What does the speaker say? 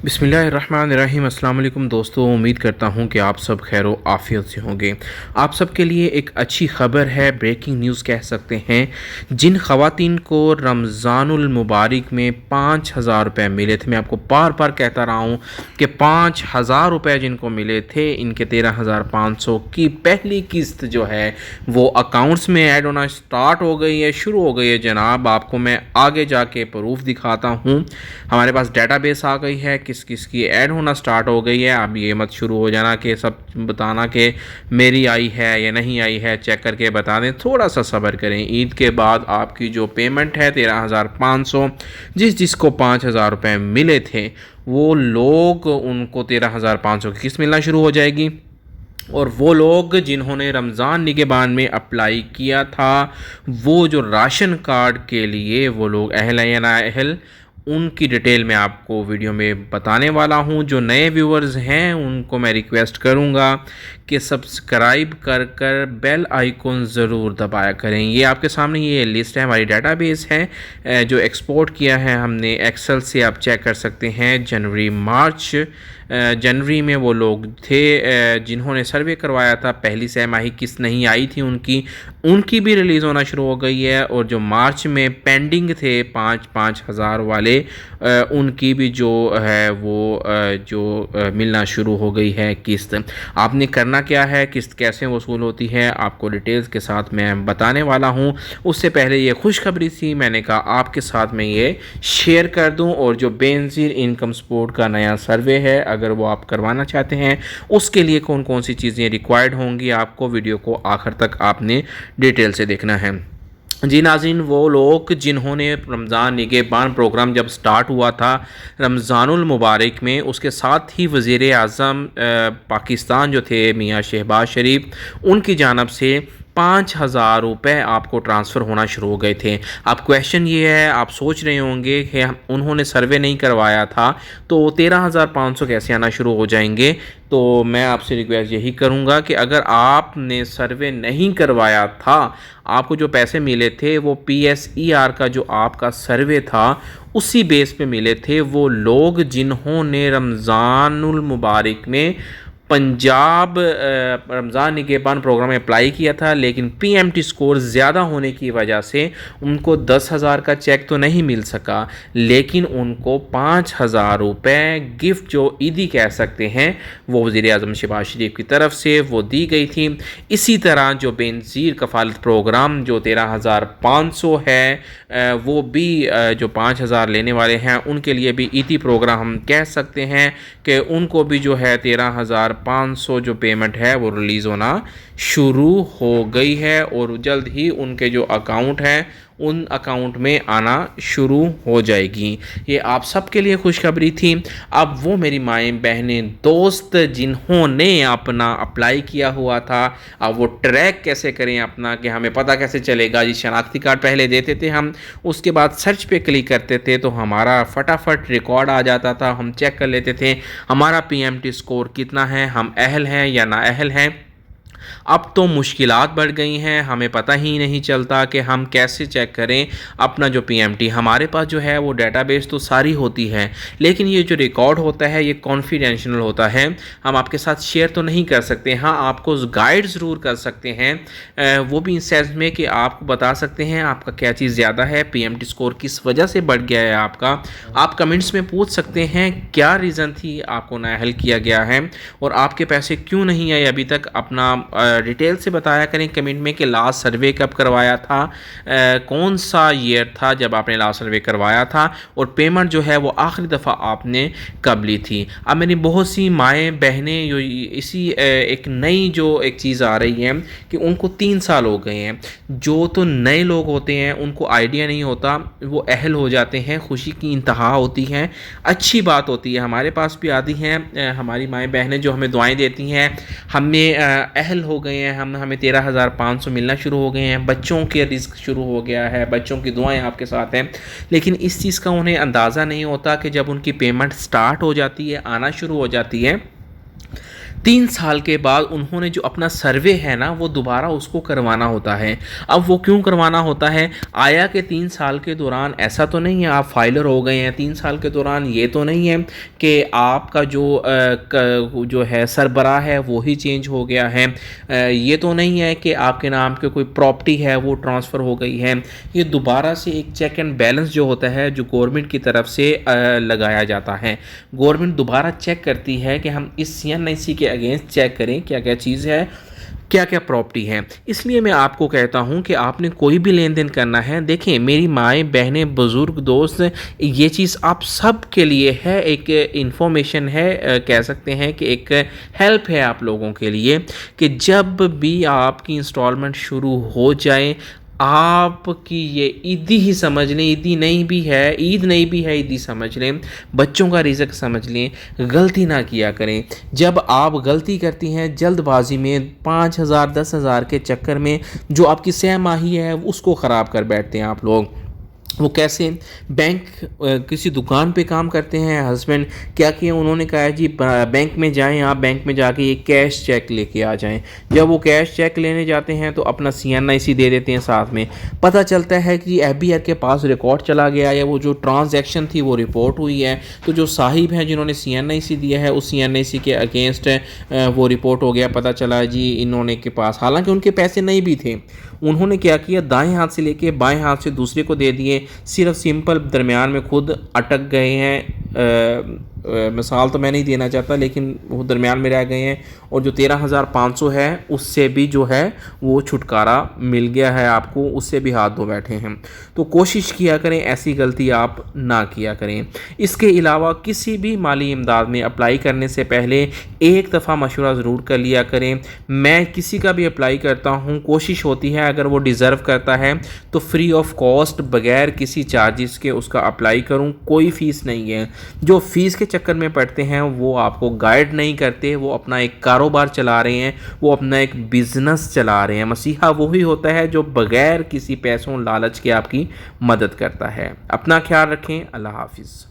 बिस्मिल्लाहिर्रहमानिर्रहीम। अस्सलाम वालेकुम दोस्तों, उम्मीद करता हूँ कि आप सब खैर आफ़ियत से होंगे। आप सब के लिए एक अच्छी ख़बर है, ब्रेकिंग न्यूज़ कह सकते हैं। जिन ख़वातीन को रमज़ानुल मुबारक में 5,000 रुपये मिले थे, मैं आपको बार बार कहता रहा हूँ कि 5,000 रुपये जिनको मिले थे, इनके 13,500 की पहली किस्त जो है वो अकाउंट्स में ऐड होना स्टार्ट हो गई है, शुरू हो गई है जनाब। आपको मैं आगे जाके प्रूफ दिखाता हूँ। हमारे पास डेटाबेस आ गई है, किस किस की ऐड होना स्टार्ट हो गई है। अब ये मत शुरू हो जाना कि सब बताना कि मेरी आई है या नहीं आई है, चेक करके बता दें। थोड़ा सा सब्र करें, ईद के बाद आपकी जो पेमेंट है 13,500, जिसको 5,000 रुपये मिले थे वो लोग, उनको 13,500 की किस्त मिलना शुरू हो जाएगी। और वो लोग जिन्होंने रमज़ान निगहबान में अप्लाई किया था, वो जो राशन कार्ड के लिए वो लोग अहल है या ना अहल, उनकी डिटेल मैं आपको वीडियो में बताने वाला हूं। जो नए व्यूवर्स हैं उनको मैं रिक्वेस्ट करूंगा कि सब्सक्राइब कर बेल आइकन ज़रूर दबाया करें। ये आपके सामने ये लिस्ट है, हमारी डेटाबेस है जो एक्सपोर्ट किया है हमने एक्सेल से, आप चेक कर सकते हैं। जनवरी में वो लोग थे जिन्होंने सर्वे करवाया था, पहली छमाही किस्त नहीं आई थी उनकी भी रिलीज़ होना शुरू हो गई है। और जो मार्च में पेंडिंग थे 5-5 हज़ार वाले, उनकी भी जो है वो मिलना शुरू हो गई है किस्त। आपने करना क्या है, किस्त कैसे वसूल होती है, आपको डिटेल्स के साथ मैं बताने वाला हूँ। उससे पहले ये खुशखबरी थी, मैंने कहा आपके साथ मैं ये शेयर कर दूँ। और जो बेनज़ीर इनकम सपोर्ट का नया सर्वे है, अगर वो आप करवाना चाहते हैं, उसके लिए कौन कौन सी चीज़ें रिक्वायर्ड होंगी, आपको वीडियो को आखिर तक आपने डिटेल से देखना है। जी नाज़रीन, वो लोग जिन्होंने रमज़ान निगहबान प्रोग्राम जब स्टार्ट हुआ था रमज़ानुल मुबारक में, उसके साथ ही वज़ीर आज़म पाकिस्तान जो थे मियाँ शहबाज शरीफ, उनकी जानिब से 5,000 रुपये आपको ट्रांसफ़र होना शुरू हो गए थे। अब क्वेश्चन ये है, आप सोच रहे होंगे कि उन्होंने सर्वे नहीं करवाया था तो 13,500 कैसे आना शुरू हो जाएंगे। तो मैं आपसे रिक्वेस्ट यही करूंगा कि अगर आपने सर्वे नहीं करवाया था, आपको जो पैसे मिले थे वो PSER का जो आपका सर्वे था उसी बेस पे मिले थे। वो लोग जिन्होंने रमज़ानुल मुबारक में पंजाब रमज़ान निगहबान प्रोग्राम में अप्लाई किया था, लेकिन PMT स्कोर ज़्यादा होने की वजह से उनको 10,000 का चेक तो नहीं मिल सका, लेकिन उनको 5,000 रुपये गिफ्ट जो ईदी कह सकते हैं वो वज़ीर आज़म शहबाज शरीफ की तरफ से वो दी गई थी। इसी तरह जो बेनज़ीर कफ़ालत प्रोग्राम जो 13,500 है, वो भी जो 5,000 लेने वाले हैं उनके लिए भी ईदी प्रोग्राम हम कह सकते हैं कि उनको भी जो है 13,500 जो पेमेंट है वो रिलीज़ होना शुरू हो गई है। और जल्द ही उनके जो अकाउंट हैं उन अकाउंट में आना शुरू हो जाएगी। ये आप सब के लिए खुशखबरी थी। अब वो मेरी माएँ बहनें दोस्त जिन्होंने अपना अप्लाई किया हुआ था, अब वो ट्रैक कैसे करें अपना, कि हमें पता कैसे चलेगा। जी, शनाख्ती कार्ड पहले देते थे हम, उसके बाद सर्च पे क्लिक करते थे तो हमारा फटाफट रिकॉर्ड आ जाता था, हम चेक कर लेते थे हमारा PMT स्कोर कितना है, हम अहल हैं या ना अहल हैं। अब तो मुश्किलात बढ़ गई हैं, हमें पता ही नहीं चलता कि हम कैसे चेक करें अपना जो PMT। हमारे पास जो है वो डेटाबेस तो सारी होती है, लेकिन ये जो रिकॉर्ड होता है ये कॉन्फिडेंशियल होता है, हम आपके साथ शेयर तो नहीं कर सकते। हाँ, आपको गाइड ज़रूर कर सकते हैं, वो भी इस सेंस में कि आपको बता सकते हैं आपका क्या चीज़ ज़्यादा है, PMT स्कोर किस वजह से बढ़ गया है आपका। आप कमेंट्स में पूछ सकते हैं क्या रीज़न थी आपको नाअहल किया गया है और आपके पैसे क्यों नहीं आए अभी तक। अपना डिटेल से बताया करें कमेंट में कि लास्ट सर्वे कब करवाया था, कौन सा ईयर था जब आपने लास्ट सर्वे करवाया था, और पेमेंट जो है वो आखिरी दफ़ा आपने कब ली थी। अब मेरी बहुत सी माएँ बहनें जो इसी एक नई जो एक चीज़ आ रही है कि उनको 3 साल हो गए हैं। जो तो नए लोग होते हैं उनको आइडिया नहीं होता, वो अहल हो जाते हैं, खुशी की इंतहा होती है, अच्छी बात होती है। हमारे पास भी आती हैं हमारी माएँ बहनें जो हमें दुआएं देती हैं, हमें अहल हो गए हैं, हमें 13,500 मिलना शुरू हो गए हैं, बच्चों के रिस्क शुरू हो गया है, बच्चों की दुआएं आपके साथ हैं। लेकिन इस चीज़ का उन्हें अंदाज़ा नहीं होता कि जब उनकी पेमेंट स्टार्ट हो जाती है, आना शुरू हो जाती है, 3 साल के बाद उन्होंने जो अपना सर्वे है ना वो दोबारा उसको करवाना होता है। अब वो क्यों करवाना होता है? आया कि 3 साल के दौरान ऐसा तो नहीं है आप फाइलर हो गए हैं, 3 साल के दौरान ये तो नहीं है कि आपका जो है सरबराह है वो ही चेंज हो गया है, ये तो नहीं है कि आपके नाम के कोई प्रॉपर्टी है वो ट्रांसफ़र हो गई है। ये दोबारा से एक चेक एंड बैलेंस जो होता है जो गवर्नमेंट की तरफ से लगाया जाता है। गवर्नमेंट दोबारा चेक करती है कि हम इस CNIC के अगेंस्ट चेक करें क्या क्या चीज़ है, क्या क्या प्रॉपर्टी है। इसलिए मैं आपको कहता हूं कि आपने कोई भी लेन देन करना है, देखें मेरी माएँ बहनें बुज़ुर्ग दोस्त, ये चीज़ आप सब के लिए है, एक इन्फॉर्मेशन है, कह सकते हैं कि एक हेल्प है आप लोगों के लिए कि जब भी आपकी इंस्टॉलमेंट शुरू हो जाए आपकी ये ईदी ही समझ लें, ईदी नहीं भी है, ईद नहीं भी है, ईदी समझ लें, बच्चों का रिज़्क समझ लें, गलती ना किया करें। जब आप गलती करती हैं जल्दबाजी में 5,000 10,000 के चक्कर में जो आपकी सहमाही है उसको ख़राब कर बैठते हैं आप लोग। वो कैसे? बैंक किसी दुकान पे काम करते हैं हस्बैंड, क्या किया उन्होंने कहा जी बैंक में जाएं, आप बैंक में जाके ये कैश चेक लेके आ जाएं। जब वो कैश चेक लेने जाते हैं तो अपना CNIC दे देते हैं साथ में, पता चलता है कि FBR के पास रिकॉर्ड चला गया या वो जो ट्रांजैक्शन थी वो रिपोर्ट हुई है, तो जो साहिब हैं जिन्होंने CNIC दिया है उस CNIC के अगेंस्ट वो रिपोर्ट हो गया, पता चला जी इन्होंने के पास, हालांकि उनके पैसे नहीं भी थे, उन्होंने क्या किया दाएं हाथ से लेके बाएं हाथ से दूसरे को दे दिए, सिर्फ सिंपल दरमियान में खुद अटक गए हैं। मिसाल तो मैं नहीं देना चाहता लेकिन वो दरमियान में रह गए हैं और जो 13,500 है उससे भी जो है वो छुटकारा मिल गया है आपको, उससे भी हाथ धो बैठे हैं। तो कोशिश किया करें ऐसी गलती आप ना किया करें। इसके अलावा किसी भी माली इमदाद में अप्लाई करने से पहले एक दफ़ा मशवरा ज़रूर कर लिया करें। मैं किसी का भी अप्लाई करता हूँ कोशिश होती है अगर वो डिज़र्व करता है तो फ्री ऑफ कॉस्ट बग़ैर किसी चार्जेस के उसका अप्लाई करूँ, कोई फ़ीस नहीं है। जो फ़ीस के चक्कर में पड़ते हैं वो आपको गाइड नहीं करते, वो अपना एक कारोबार चला रहे हैं, वो अपना एक बिज़नेस चला रहे हैं। मसीहा वही होता है जो बग़ैर किसी पैसों लालच के आपकी मदद करता है। अपना ख्याल रखें। अल्लाह हाफिज़।